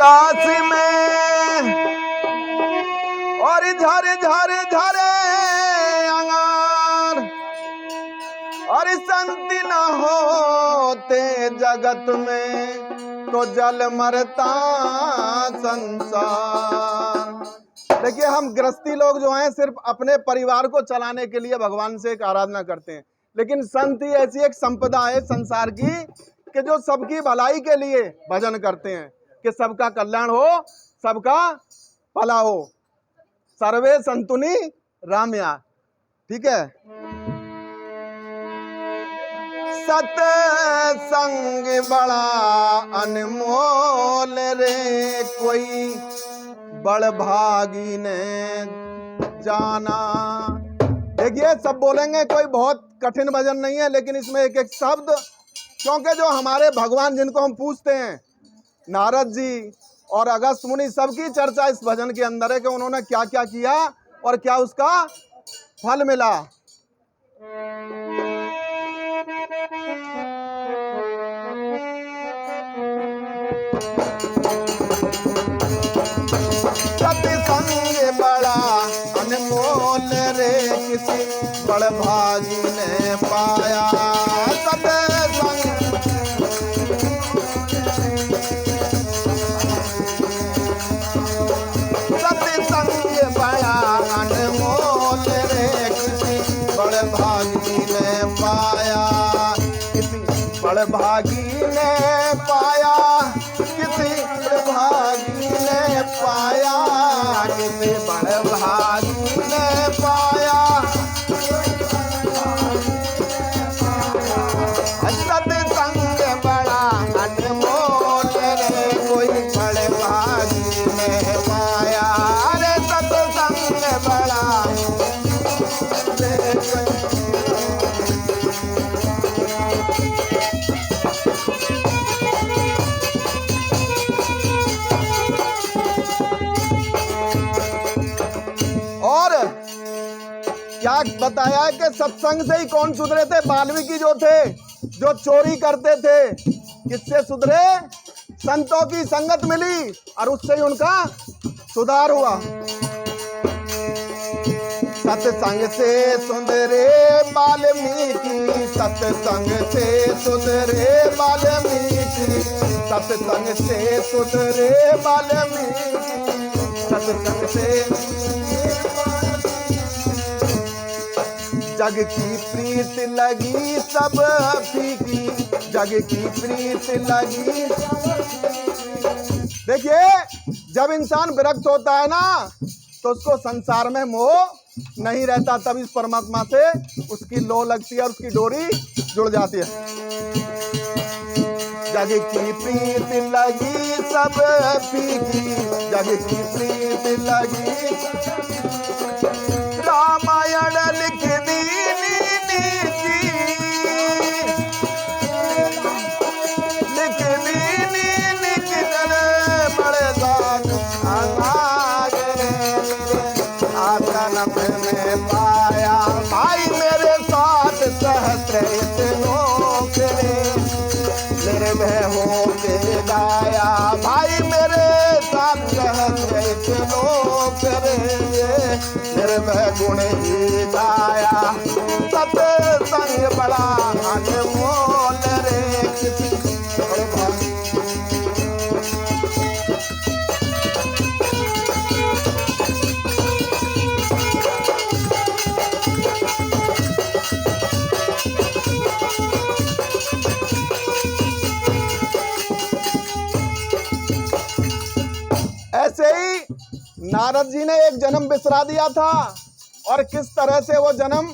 आकाश में और झर झर झरे अंगार और संति न होते जगत में तो जल मरता संसार। देखिए, हम गृहस्थी लोग जो हैं सिर्फ अपने परिवार को चलाने के लिए भगवान से एक आराधना करते हैं, लेकिन संत ही ऐसी एक संपदा है संसार की कि जो सबकी भलाई के लिए भजन करते हैं कि सबका कल्याण हो, सबका भला हो। सर्वे संतुनि रामया। ठीक है। सत्संग बड़ा अनमोल रे, कोई बड़ भागी ने जाना। देखिए, सब बोलेंगे कोई बहुत कठिन भजन नहीं है, लेकिन इसमें एक एक शब्द, क्योंकि जो हमारे भगवान जिनको हम पूछते हैं, नारद जी और अगस्त मुनि, सबकी चर्चा इस भजन के अंदर है कि उन्होंने क्या क्या किया और क्या उसका फल मिला। सत्संग बड़ा अनमोल रे, किसी बड़ भागी ने पाया। सत्संग बड़ा अनमोल रे, किसी बड़ भागी ने पाया। किसी बड़ भागी ने पाया, किसी बड़ भागी ने पाया, किसी बड़ भागी ने पाया। सत्संग बड़ा अनमोल रे, कोई बड़े भागी ने पाया। अरे सत्संग बड़ा और क्या बताया कि सत्संग से ही कौन सुधरे थे? वाल्मीकि जो थे, जो चोरी करते थे, किससे सुधरे? संतों की संगत मिली और उससे ही उनका सुधार हुआ। सत्संग से सुधरे वाल्मीकि, सत्संग से सुधरे वाल्मीकि, सत्संग से सुधरे वाल्मीकि, सत्संग से जग की प्रीत लगी सब फीकी, जग की प्रीत लगी। देखिए, जब इंसान विरक्त होता है ना, तो उसको संसार में मोह नहीं रहता, तब इस परमात्मा से उसकी लो लगती है और उसकी डोरी जुड़ जाती है। जग की प्रीत लगी सब फीकी, जग की प्रीत लगी। रामायण लिख दी नीति, लिख दी नीति बड़े दाग आतन में पाया। भाई मेरे साथ सहस्त्र लोक रे, निर्भय हो के गाया। भाई मेरे साथ सहस्त्र लोक रे, निर्भय गुण ही गाया। सत्संग बड़ा अनमोल रे, किसी ऐसे ही नारद जी ने एक जन्म बिसरा दिया था, और किस तरह से वो जन्म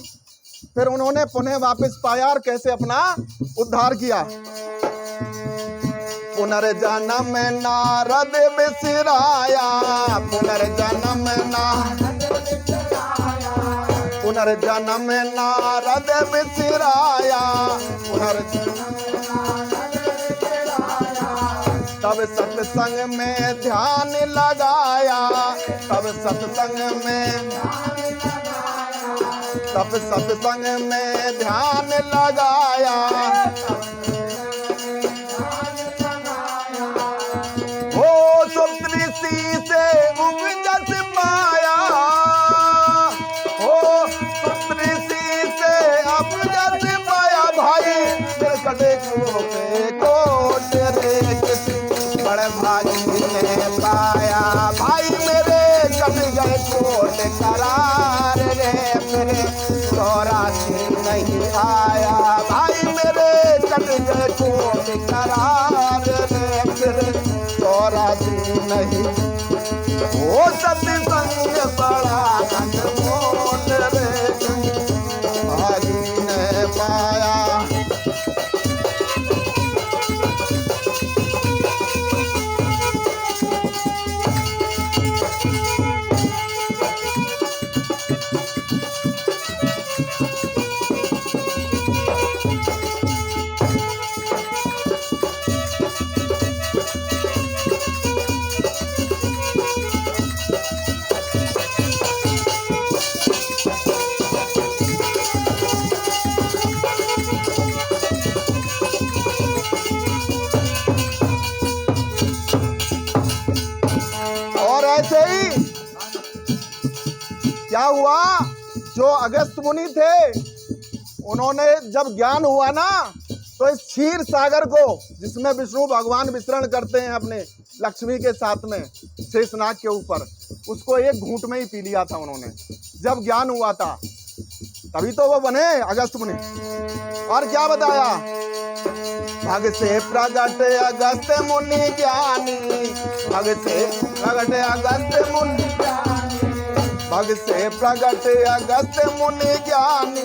फिर उन्होंने पुनः वापस पाया और कैसे अपना उद्धार किया। पुनर्जन्म नारद बिसराया, पुनर्जन्म पुनर्जन्म नारद बिसराया, तब सत्संग में ध्यान लगाया, तब सत्संग में ध्यान लगाया। ओ तो भागी ने पाया। भाई मेरे कट गए कोट करार रे, फिर चौरासी नहीं आया। भाई मेरे कट गए कोट करार रे, फिर चौरासी नहीं। वो सत्संग बड़ा अनमोल रे, भागी ने पाया। और ऐसे ही क्या हुआ, जो अगस्त मुनि थे उन्होंने जब ज्ञान हुआ ना, तो इस क्षीर सागर को, जिसमें विष्णु भगवान विचरण करते हैं अपने लक्ष्मी के साथ में शेषनाग के ऊपर, उसको एक घूंट में ही पी लिया था उन्होंने जब ज्ञान हुआ था। तभी तो वो बने अगस्त मुनि। और क्या बताया, भग से प्रगट अगस्त मुनि ज्ञानी, भग से प्रगट अगस्त मुनि, भग से प्रगट अगस्त मुनि ज्ञानी,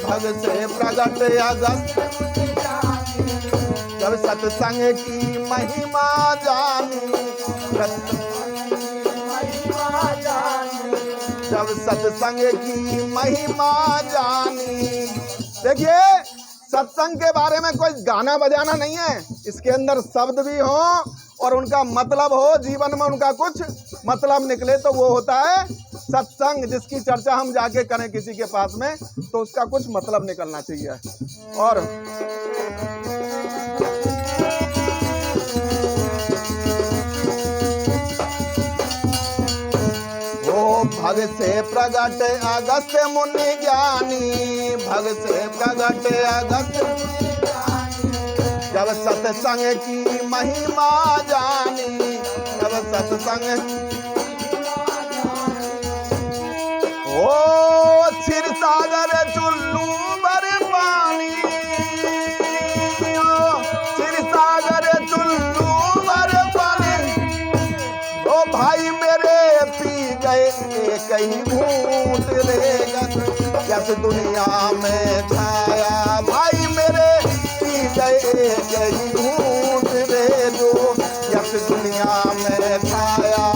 भग से प्रगट अगस्त मुनि ज्ञानी। जब सत्संग की महिमा जानी, जब सत्संग की महिमा जानी। देखिए, सत्संग के बारे में कोई गाना बजाना नहीं है, इसके अंदर शब्द भी हो और उनका मतलब हो, जीवन में उनका कुछ मतलब निकले, तो वो होता है सत्संग। जिसकी चर्चा हम जाके करें किसी के पास में, तो उसका कुछ मतलब निकलना चाहिए। और भग से प्रगट अगस्त मुनि ज्ञानी, भग से प्रगट अगस्त मुनि ज्ञानी। जब सत्संग की महिमा जानी, जब सत्संग। ओ क्षीर सागर चुल्लू भर पानी, ओ क्षीर सागर चुल्लू भर पानी। ओ भाई मेरे पी गए कई घूंट रे, यस दुनिया में छाया। भाई मेरे पी गए कई घूंट रे, जो यस दुनिया में छाया।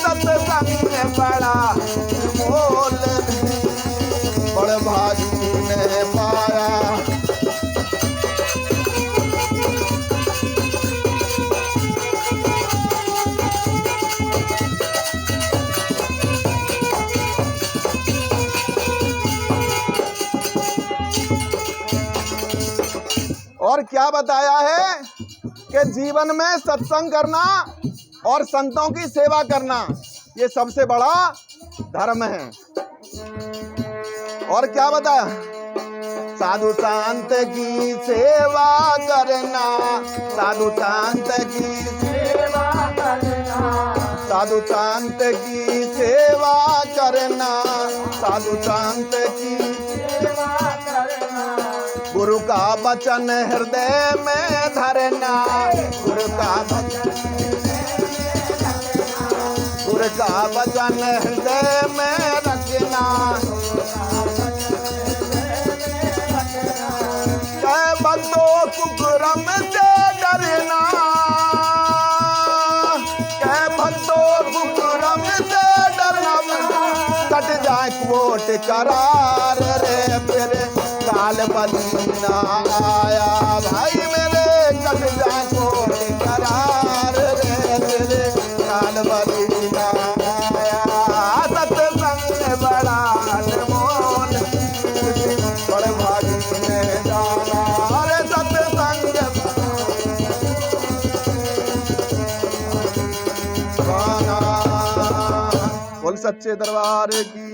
सत्संग में बड़ा मोल बड़ भागी ने पाया। और क्या बताया है कि जीवन में सत्संग करना और संतों की सेवा करना, ये सबसे बड़ा धर्म है। और क्या बताया, साधु संत की सेवा करना, साधु संत की सेवा करना, साधु संत की सेवा करना, साधु संत की सेवा करना। गुरु का वचन हृदय में धरना, गुरु का वचन, गुरु का वचन हृदय में रखना। कह भक्तों कुकर्म से डरना, कह भक्तों कुकर्म से डरना। कट जाए कोट करार रे, फिर काल बदीना आया। भाई मेरे कट जाए कोट करार रे, फिर काल बदीना आया। सत्संग बड़ा अनमोल, बड़े भागी ने जाना। अरे सत्संग गाना, बोल सच्चे दरबार की।